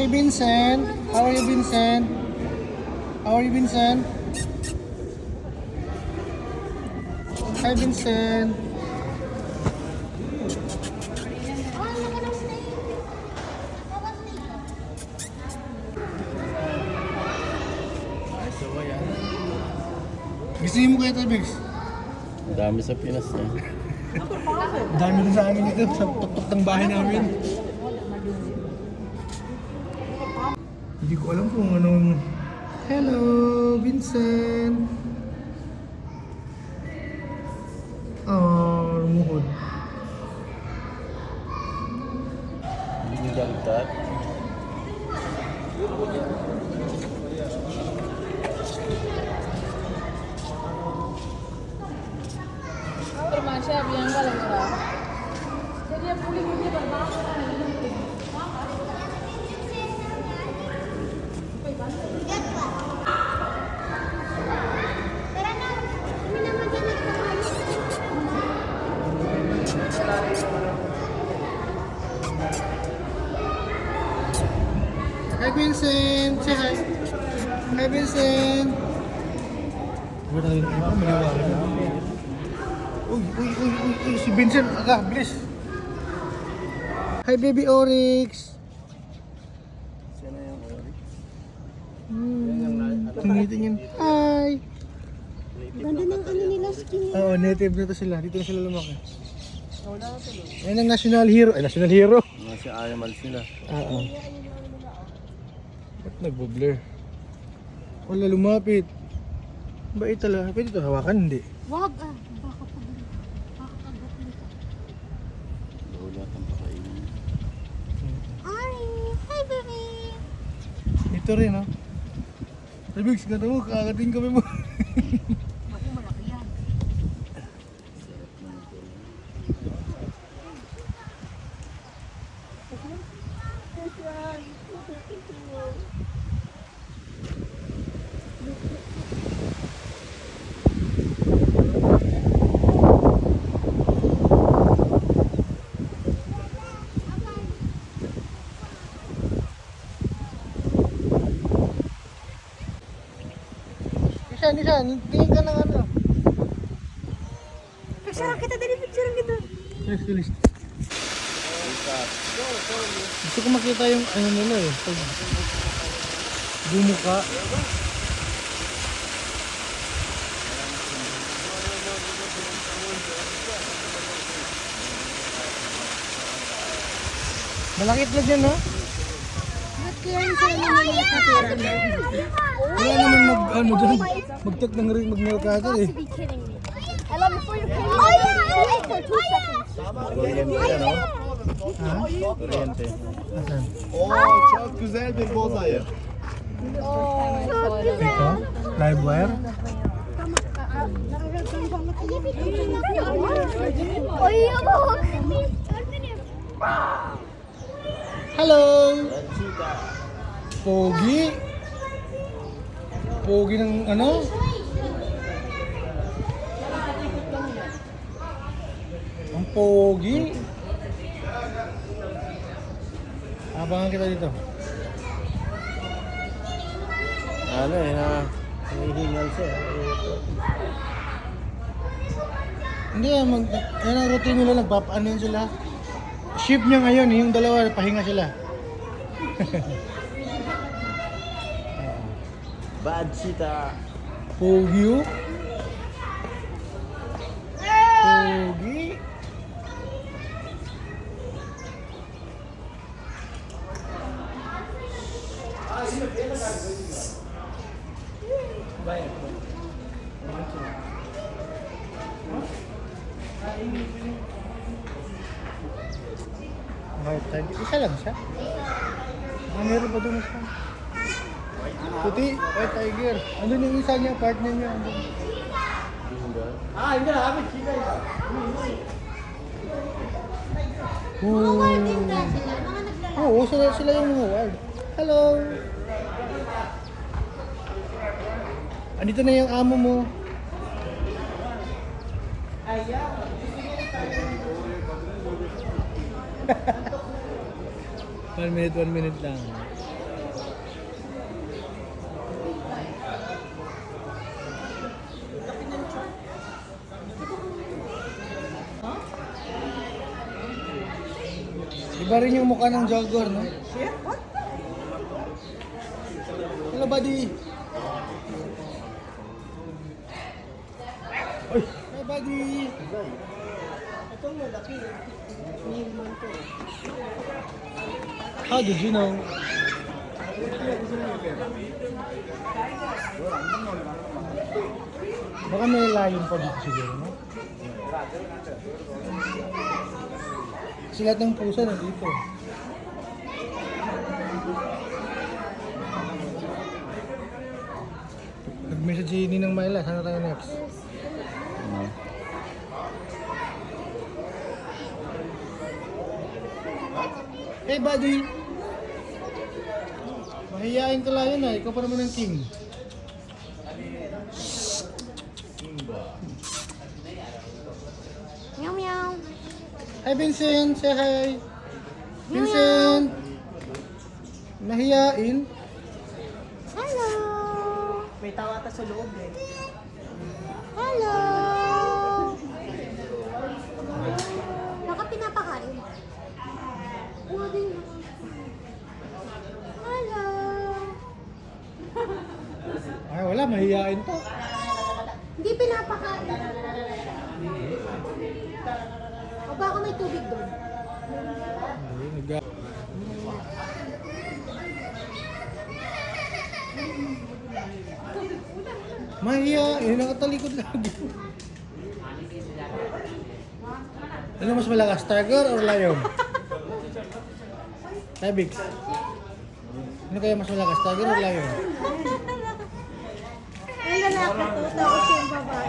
Vincent. How are you, Vincent? How are you, Vincent? Hi, Vincent. Gisingin mo kaya ito, Biggs? Dami sa Pinas eh. Dami din sa amin ito, sa tuktok ng bahay namin. Hindi ko alam kung anong... Hello, Vincent! Oh, lumuhod. Hindi galitat. Termasya Bianca lagi lah. Jadi yang pulih-pulih berbahasa kan ini. Hi, Vincent! Say hi! Hi, Vincent! Ba't ang maniwala na? Uy, si Vincent! Aga, bilis! Hi, baby Oryx! Sino yung Oryx? Tungitin yun. Hi! Ganda ng ano nila skin. Oo, native na to sila. Dito na sila lumaki. Yan ang national hero. Ay, national hero! Nasa animals nila. Oo. Ba't nagbo-blur? Wala lumapit. Bait talaga. Pwede ito hawakan? Hindi. Wag ah. Baka kagat nito. Wala kang pakainin. Hi! Hi baby! Ito rin, ha? Sabigs, ganda mo, kakagating kami mo. Ako malaki yan. Nisan, tingin ka ng ano. Picture kita dari picture gitu. Bilis. Gusto ko makita yung ano nila eh. Pag bumuka. Malakit na dyan, no? Ba't kaya yung sa'yo naman nakatira na? Wala naman ano dyan. Magtat ng ring, mag-mercator eh. be kidding me. I love before you came in for 2 seconds. Kuryente yan, no? Ha? Kuryente. Asan? Çok güzel bir bozayı. Çok güzel. Ito? Live wire? Ay, ako. Hello! Pogi? Pogi ng ano? Ang pogi? Abangan kita dito. Ano eh, ha? Hinihingal siya. Hindi, yan ang routine nila, nagpapaano yun sila. Shift niya ngayon, yung dalawa, pahinga sila. Bad cheetah. Pogi oh. Pogi. White tiger. Isa lang siya. Meron pa doon isa. Puti, white tiger. Andun yung isa niya, partner niya. Andun. Oo, sila yung mga wild. Hello! Andito na yung amo mo. One minute lang. Iba rin yung mukha ng jogger, no? Hello, buddy. Ay, hi, buddy. How did you know? Baka may layon pa dito siguro, no? Kasi lahat ng pusa nandito. Nag-message si Ninang Myla, sana tayo next? Hey buddy! Mahihain ka lang yun ah, ikaw pa naman ang king. Meow meow. Hi Vincent! Say hi! Vincent! Mahihain? Hello. May tawa ata sa loob eh. Hello. Baka pinapakain. Uwa din. Hello. Ay wala, mahihain pa. Hindi pinapakain. O baka may tubig doon. Ay, mahihain, nakatalikod lagi. Ano mas malakas, tiger or lion? Tibix. Ano kaya mas malakas, tiger or lion? Ang lalaki to, tapos yung babae.